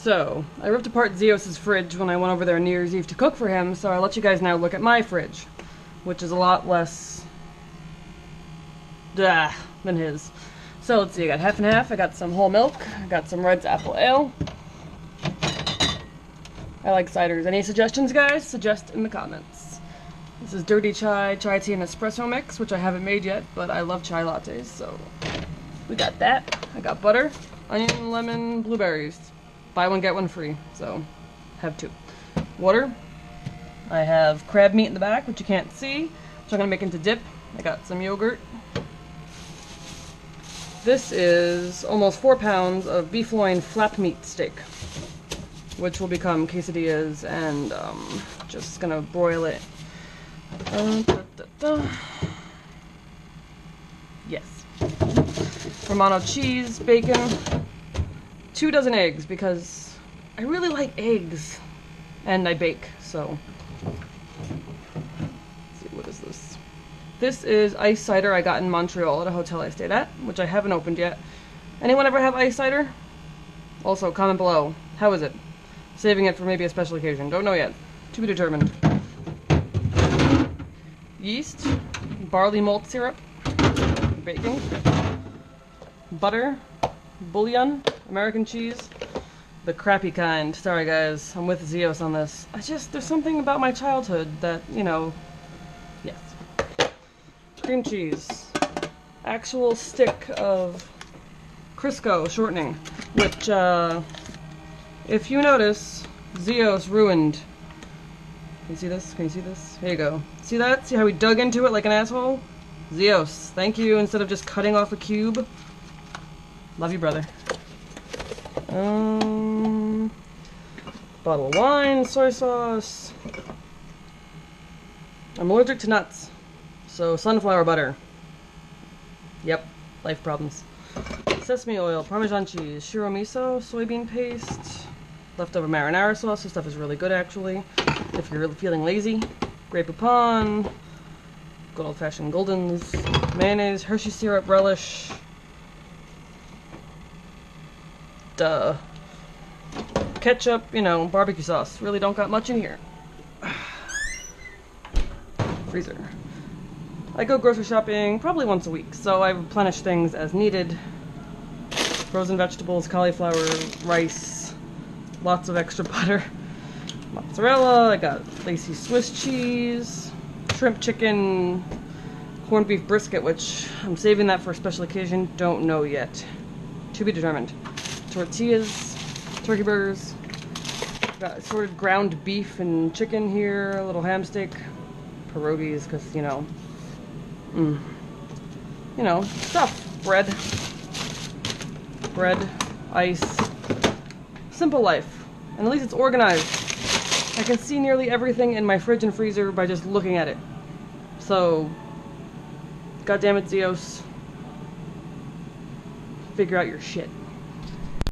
So, I ripped apart Zeus's fridge when I went over there on New Year's Eve to cook for him, so I'll let you guys now look at my fridge, which is a lot less than his. So let's see, I got half and half, I got some whole milk, I got some Red's apple ale. I like ciders. Any suggestions, guys? Suggest in the comments. This is dirty chai tea and espresso mix, which I haven't made yet, but I love chai lattes, so we got that. I got butter, onion, lemon, blueberries. Buy one, get one free, so have two. Water. I have crab meat in the back, which you can't see, which I'm going to make into dip. I got some yogurt. This is almost 4 pounds of beef loin flap meat steak, which will become quesadillas, and just going to broil it. Yes. Romano cheese, bacon. 2 dozen eggs, because I really like eggs, and I bake, so. Let's see, what is this? This is ice cider I got in Montreal at a hotel I stayed at, which I haven't opened yet. Anyone ever have ice cider? Also, comment below. How is it? Saving it for maybe a special occasion. Don't know yet. To be determined. Yeast, barley malt syrup, baking, butter, bouillon, American cheese, the crappy kind. Sorry guys, I'm with Zeus on this. There's something about my childhood that, you know, yes. Cream cheese, actual stick of Crisco shortening, which, if you notice, Zeus ruined. Can you see this? Can you see this? Here you go. See that? See how he dug into it like an asshole? Zeus, thank you, instead of just cutting off a cube. Love you, brother. Bottle of wine, soy sauce. I'm allergic to nuts, so sunflower butter. Yep, life problems. Sesame oil, Parmesan cheese, shiro miso, soybean paste, leftover marinara sauce. This stuff is really good, actually, if you're really feeling lazy. Grey Poupon, good old-fashioned Goldens, mayonnaise, Hershey syrup, relish. Ketchup, you know, barbecue sauce. Really don't got much in here. Freezer. I go grocery shopping probably once a week, so I replenish things as needed. Frozen vegetables, cauliflower, rice, lots of extra butter, mozzarella, I got Lacy Swiss cheese, shrimp chicken, corned beef brisket, which I'm saving that for a special occasion, don't know yet. To be determined. Tortillas, turkey burgers, got assorted ground beef and chicken here, a little ham steak, pierogies, because, you know, stuff. Bread, ice, simple life, and at least it's organized. I can see nearly everything in my fridge and freezer by just looking at it. So, goddammit, Zeus, figure out your shit.